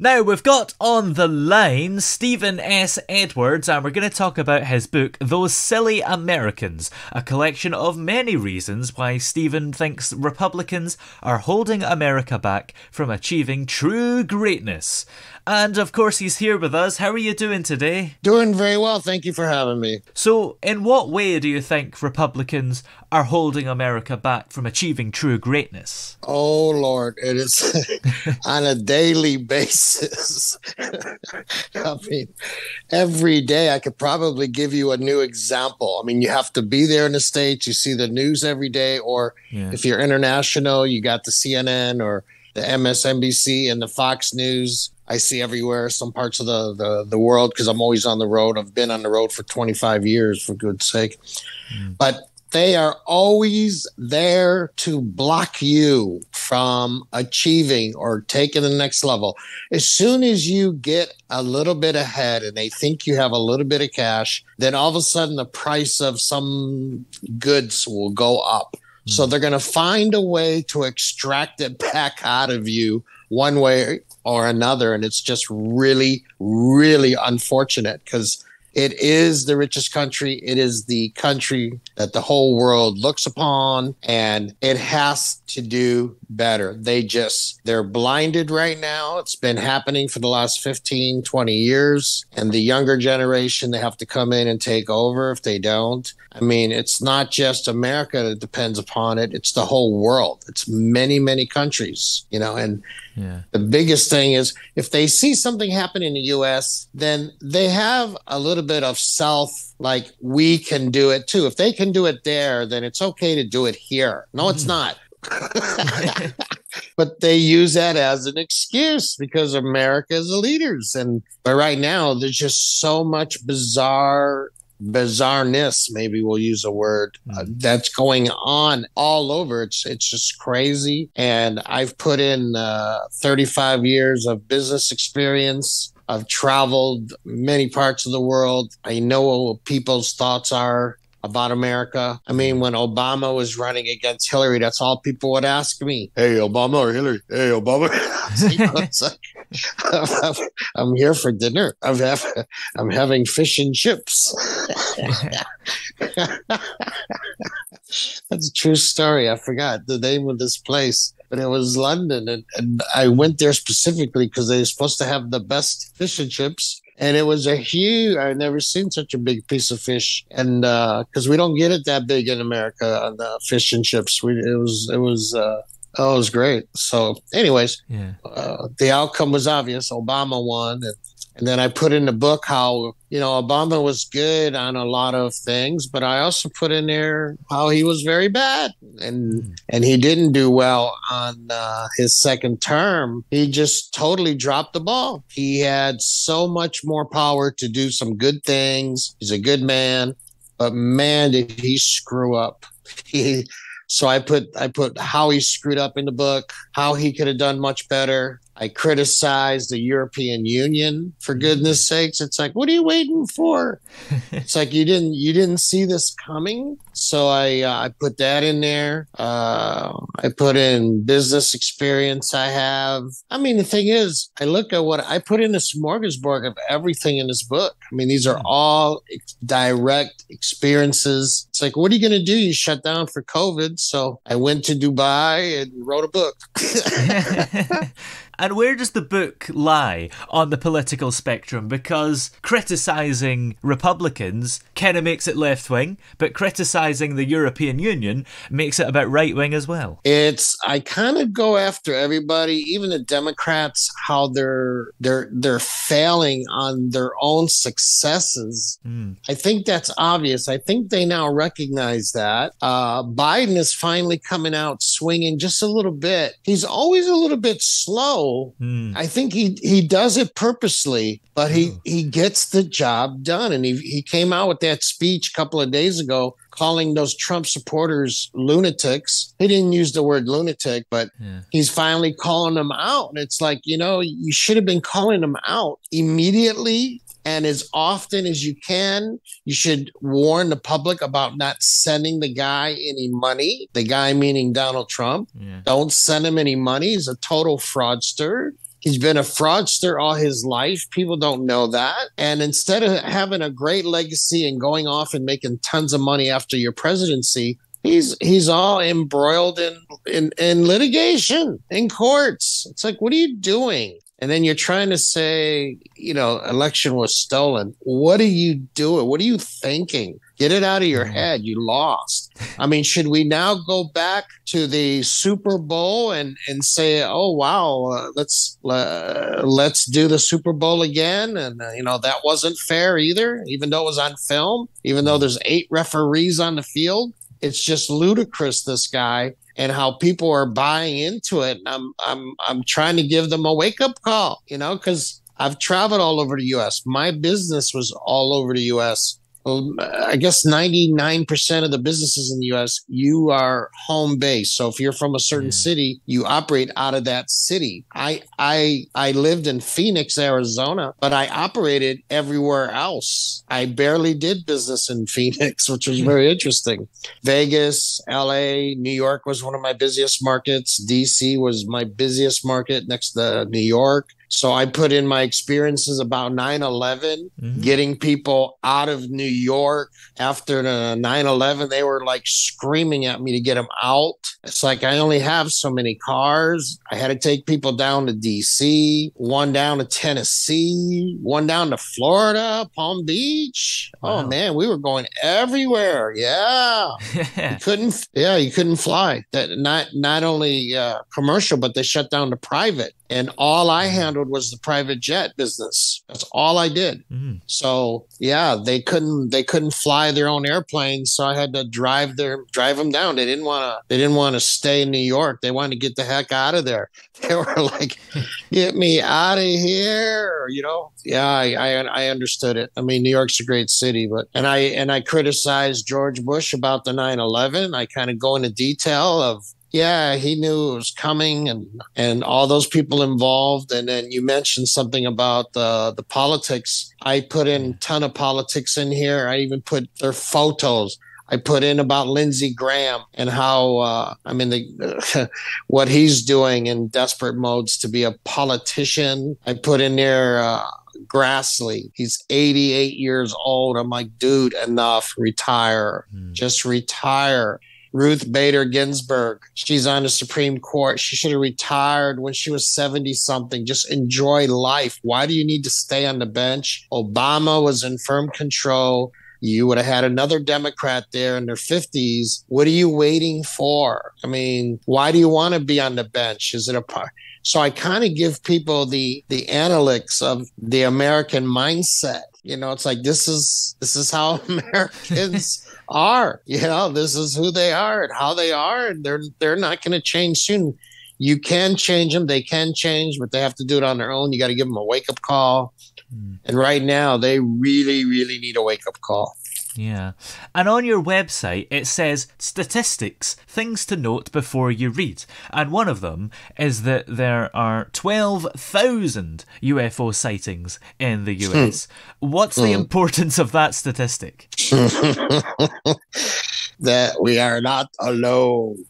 Now, we've got on the line Stephen S. Edwards, and we're going to talk about his book, Those Silly Americans, a collection of many reasons why Stephen thinks Republicans are holding America back from achieving true greatness. And, of course, he's here with us. How are you doing today? Doing very well. Thank you for having me. So, in what way do you think Republicans are holding America back from achieving true greatness? Oh, Lord, it is on a daily basis. I mean, every day I could probably give you a new example. I mean, you have to be there in the States. You see the news every day, or if you're international, you got the CNN or the MSNBC and the Fox News. I see everywhere, some parts of the world, because I'm always on the road. I've been on the road for 25 years, for good's sake. But they are always there to block you from achieving or taking the next level. As soon as you get a little bit ahead and they think you have a little bit of cash, then all of a sudden the price of some goods will go up. So they're going to find a way to extract it back out of you one way or another. And it's just really, really unfortunate, because it is the richest country. It is the country that the whole world looks upon, and it has to do better. They're blinded right now. It's been happening for the last 15, 20 years. And the younger generation, they have to come in and take over if they don't. I mean, it's not just America that depends upon it. It's the whole world. It's many, many countries, and the biggest thing is if they see something happen in the U.S., then they have a little bit of like, we can do it too. If they can do it there, then it's okay to do it here. No, it's not. But they use that as an excuse because America is the leaders. But right now, there's just so much bizarreness, maybe we'll use a word, that's going on all over. It's just crazy. And I've put in 35 years of business experience. I've traveled many parts of the world. I know what people's thoughts are about America. I mean, when Obama was running against Hillary, that's all people would ask me. Hey, Obama or Hillary? Hey, Obama. It's like, I'm here for dinner. I'm having fish and chips. That's a true story. I forgot the name of this place, but it was London. And I went there specifically because they were supposed to have the best fish and chips. And it was I've never seen such a big piece of fish. And because we don't get it that big in America on the fish and chips. It was great. So anyways, the outcome was obvious. Obama won. And then I put in the book how, Obama was good on a lot of things, but I also put in there how he was very bad. And he didn't do well on his second term. He just totally dropped the ball. He had so much more power to do some good things. He's a good man, but man, did he screw up. So I put how he screwed up in the book, how he could have done much better. I criticized the European Union, for goodness sakes. It's like, what are you waiting for? It's like you didn't see this coming. So I put that in there. I put in business experience I have. I mean, the thing is, I look at what I put in a smorgasbord of everything in this book. I mean, these are all direct experiences. It's like, what are you going to do? You shut down for COVID. So I went to Dubai and wrote a book. And where does the book lie on the political spectrum? Because criticising Republicans kind of makes it left-wing, but criticising the European Union makes it about right-wing as well. I kind of go after everybody, even the Democrats, how they're failing on their own successes. I think that's obvious. I think they now recognize that. Biden is finally coming out swinging just a little bit. He's always a little bit slow. I think he does it purposely, but he gets the job done. And he came out with that speech a couple of days ago calling those Trump supporters lunatics. He didn't use the word lunatic, but he's finally calling them out. And it's like, you should have been calling them out immediately. And as often as you can, you should warn the public about not sending the guy any money. The guy meaning Donald Trump. Don't send him any money. He's a total fraudster. He's been a fraudster all his life. People don't know that. And instead of having a great legacy and going off and making tons of money after your presidency, he's all embroiled in litigation, in courts. It's like, what are you doing? And then you're trying to say, election was stolen. What are you doing? What are you thinking? Get it out of your head. You lost. I mean, should we now go back to the Super Bowl and say, oh, wow, let's do the Super Bowl again? And, that wasn't fair either, even though it was on film, even though there's 8 referees on the field. It's just ludicrous, this guy, and how people are buying into it. And I'm trying to give them a wake-up call, because I've traveled all over the U.S. My business was all over the U.S. Well, I guess 99% of the businesses in the U.S., you are home based. So if you're from a certain city, you operate out of that city. I lived in Phoenix, Arizona, but I operated everywhere else. I barely did business in Phoenix, which was very interesting. Vegas, LA, New York was one of my busiest markets. DC was my busiest market next to New York. So I put in my experiences about 9/11, getting people out of New York. After the 9/11, they were like screaming at me to get them out. It's like, I only have so many cars. I had to take people down to DC, one down to Tennessee, one down to Florida, Palm Beach. Wow. Oh man, we were going everywhere. Yeah. You couldn't fly. That not only commercial, but they shut down the private. And all I handled was the private jet business. That's all I did. So yeah, they couldn't fly their own airplanes, so I had to drive them down. They didn't want to stay in New York. They wanted to get the heck out of there. They were like, "Get me out of here!" Yeah, I understood it. I mean, New York's a great city, but and I criticized George Bush about the 9/11. I kind of go into detail of. Yeah, he knew it was coming and all those people involved. And then you mentioned something about the politics. I put in a ton of politics in here. I even put their photos. I put in about Lindsey Graham and how, what he's doing in desperate modes to be a politician. I put in there Grassley. He's 88 years old. I'm like, dude, enough. Retire. Just retire. Ruth Bader Ginsburg, she's on the Supreme Court. She should have retired when she was 70-something. Just enjoy life. Why do you need to stay on the bench? Obama was in firm control. You would have had another Democrat there in their 50s. What are you waiting for? I mean, why do you want to be on the bench? Is it a part? So I kind of give people the analytics of the American mindset. It's like, this is how Americans are. This is who they are and how they are, and they're not going to change soon. You can change them. They can change, but they have to do it on their own. You got to give them a wake-up call. And right now, they really, really need a wake-up call. Yeah. And on your website, it says statistics, things to note before you read. And one of them is that there are 12,000 UFO sightings in the US. What's the importance of that statistic? That we are not alone.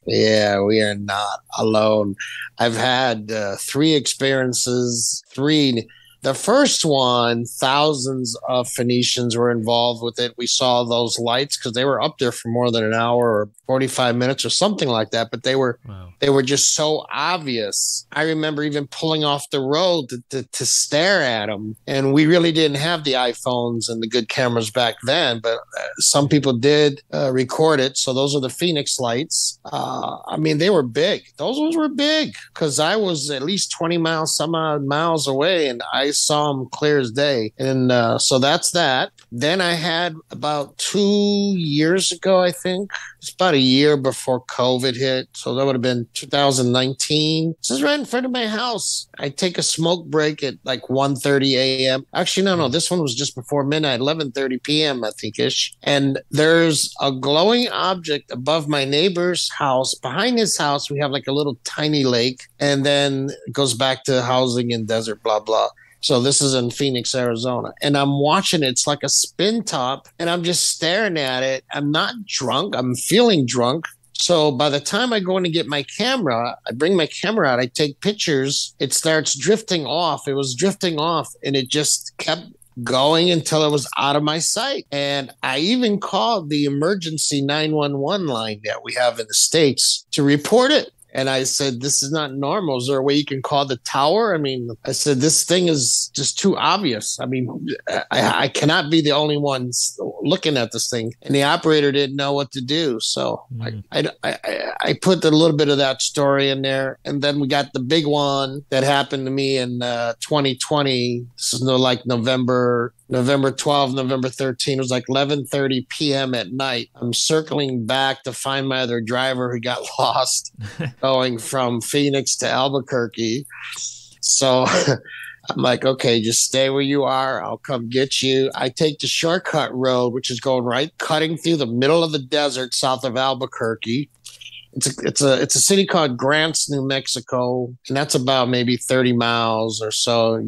Yeah, we are not alone. I've had 3 experiences, 3. The first one, thousands of Phoenicians were involved with it. We saw those lights because they were up there for more than an hour or 45 minutes or something like that. But they were just so obvious. I remember even pulling off the road to stare at them. And we really didn't have the iPhones and the good cameras back then, but some people did record it. So those are the Phoenix lights. They were big. Those ones were big because I was at least 20 miles, some odd miles away, and I saw them clear as day. And so that's that. Then I had about 2 years ago, I think. It's about a year before COVID hit. So that would have been 2019. This is right in front of my house. I take a smoke break at like 1:30 a.m. Actually, no. This one was just before midnight, 11:30 p.m., I think-ish. And there's a glowing object above my neighbor's house. Behind his house, we have like a little tiny lake. And then it goes back to housing and desert, blah, blah. So this is in Phoenix, Arizona. And I'm watching it. It's like a spin top. And I'm just staring at it. I'm not drunk. I'm feeling drunk. So by the time I go in to get my camera, I bring my camera out, I take pictures, it starts drifting off. It was drifting off and it just kept going until it was out of my sight. And I even called the emergency 911 line that we have in the States to report it. And I said, this is not normal. Is there a way you can call the tower? I mean, I said, this thing is just too obvious. I mean, I cannot be the only ones looking at this thing. And the operator didn't know what to do. So I put a little bit of that story in there. And then we got the big one that happened to me in 2020. This is like November 12th, November 13th. It was like 11:30 p.m. at night. I'm circling back to find my other driver who got lost going from Phoenix to Albuquerque. So I'm like, okay, just stay where you are. I'll come get you. I take the shortcut road, which is going right, cutting through the middle of the desert south of Albuquerque. It's a city called Grants, New Mexico, and that's about maybe 30 miles or so.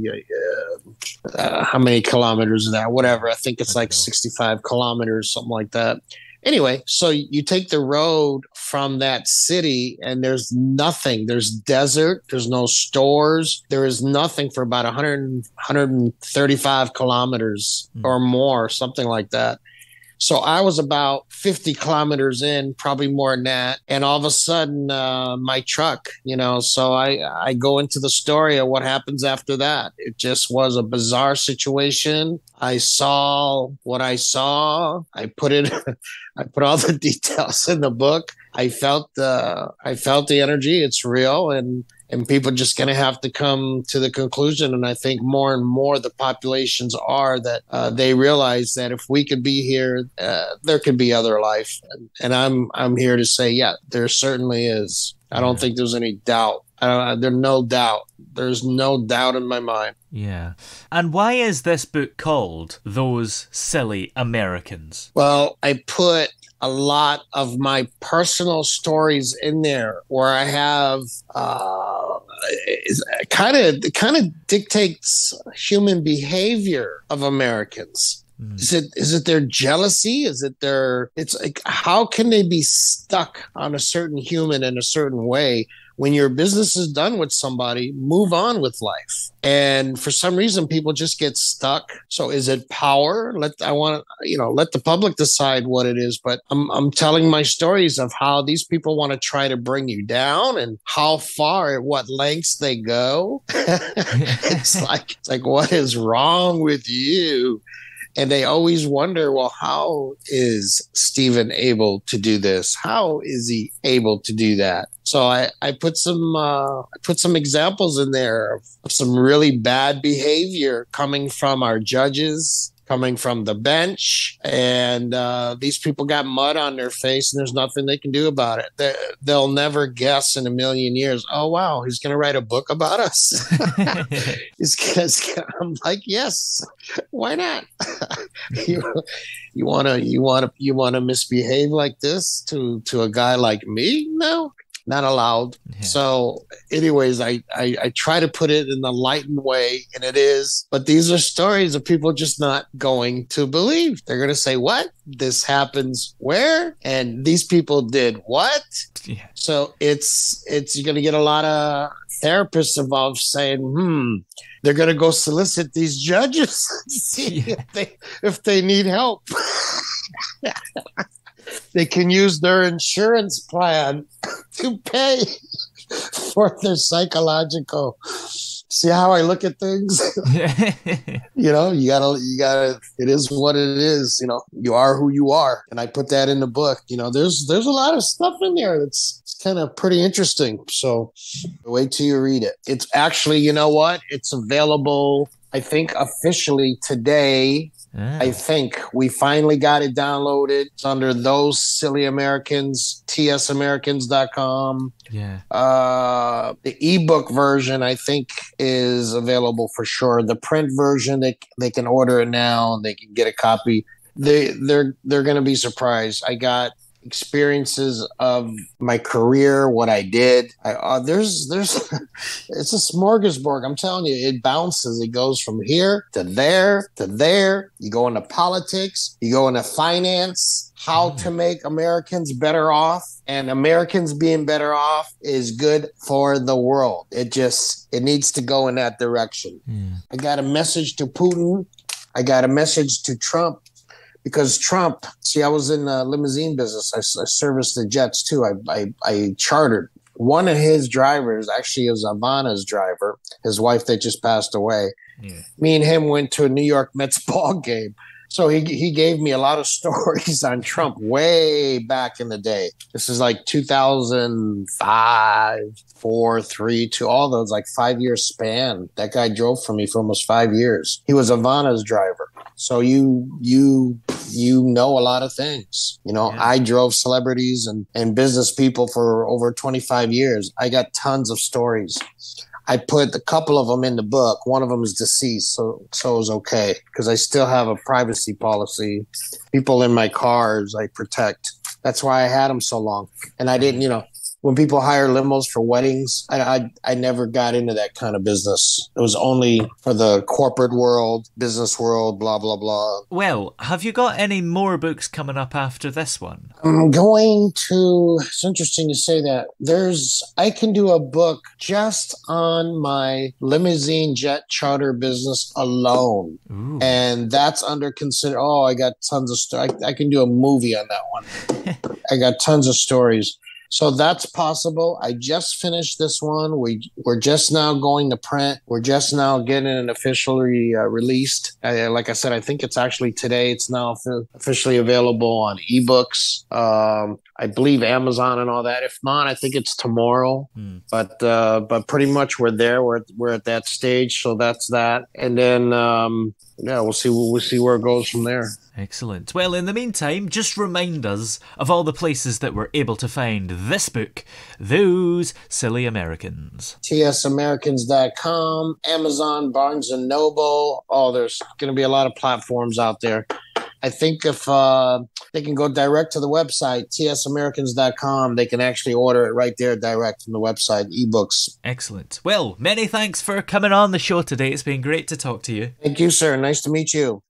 How many kilometers is that? Whatever. I think it's like 65 kilometers, something like that. Anyway, so you take the road from that city and there's nothing. There's desert. There's no stores. There is nothing for about 135 kilometers or more, something like that. So I was about 50 kilometers in, probably more than that. And all of a sudden, my truck, so I go into the story of what happens after that. It just was a bizarre situation. I saw what I saw. I put all the details in the book. I felt the energy. It's real. And people just going to have to come to the conclusion. And I think more and more the populations are that they realize that if we could be here, there could be other life. And I'm here to say, yeah, there certainly is. I don't think there's any doubt. There's no doubt. There's no doubt in my mind. Yeah. And why is this book called Those Silly Americans? Well, I put a lot of my personal stories in there where I have kind of dictates human behavior of Americans. Is it their jealousy? Is it it's like, how can they be stuck on a certain human in a certain way? When your business is done with somebody, move on with life. And for some reason, people just get stuck. So is it power? Let the public decide what it is. But I'm telling my stories of how these people want to try to bring you down and how far, at what lengths they go. It's like, what is wrong with you? And they always wonder, well, how is Stephen able to do this? How is he able to do that? So I put some examples in there of some really bad behavior coming from our judges, coming from the bench, and these people got mud on their face, and there's nothing they can do about it. They'll never guess in a million years, oh wow, he's going to write a book about us. I'm like, yes, why not? you want to misbehave like this to a guy like me? No. Not allowed. Yeah. So anyways, I try to put it in a lightened way, and it is. But these are stories of people just not going to believe. They're going to say, what? This happens where? And these people did what? Yeah. So it's you're going to get a lot of therapists involved saying, they're going to go solicit these judges see if they need help. They can use their insurance plan to pay for their psychological. See how I look at things? You gotta, it is what it is. You are who you are. And I put that in the book. There's a lot of stuff in there that's kind of pretty interesting. So wait till you read it. It's actually, you know what? It's available, I think, officially today. I think we finally got it downloaded. It's under Those Silly Americans, tsamericans.com. Yeah. The ebook version, I think, is available for sure. The print version, they can order it now and they can get a copy. They're going to be surprised. I got experiences of my career, what I did. There's it's a smorgasbord. I'm telling you, it bounces. It goes from here to there to there. You go into politics, you go into finance, how to make Americans better off. And Americans being better off is good for the world. It needs to go in that direction. I got a message to Putin. I got a message to Trump. Because Trump, see, I was in the limousine business. I serviced the jets too. I chartered. One of his drivers actually is Ivana's driver, his wife that just passed away. Yeah. Me and him went to a New York Mets ball game. So he gave me a lot of stories on Trump way back in the day. This is like 2005, 4, 3, 2, all those like 5-year span. That guy drove for me for almost 5 years. He was Ivana's driver. So you know a lot of things. You know, yeah. I drove celebrities and business people for over 25 years. I got tons of stories. I put a couple of them in the book. One of them is deceased, so it was okay because I still have a privacy policy. People in my cars, I protect. That's why I had them so long. And I didn't, when people hire limos for weddings, I never got into that kind of business. It was only for the corporate world, business world, blah, blah, blah. Well, have you got any more books coming up after this one? It's interesting you say that. I can do a book just on my limousine jet charter business alone. Ooh. And that's under I got tons of stories. I can do a movie on that one. I got tons of stories. So that's possible. I just finished this one. We're just now going to print. We're just now getting it officially released. Like I said, I think it's actually today. It's now officially available on ebooks. I believe Amazon and all that. If not, I think it's tomorrow. But pretty much we're there. We're at that stage. So that's that. And then we'll see where it goes from there. Excellent. Well, in the meantime, just remind us of all the places that we're able to find this book, Those Silly Americans. tsamericans.com, Amazon, Barnes & Noble. Oh, there's going to be a lot of platforms out there. I think if they can go direct to the website, tsamericans.com, they can actually order it right there direct from the website, ebooks. Excellent. Well, many thanks for coming on the show today. It's been great to talk to you. Thank you, sir. Nice to meet you.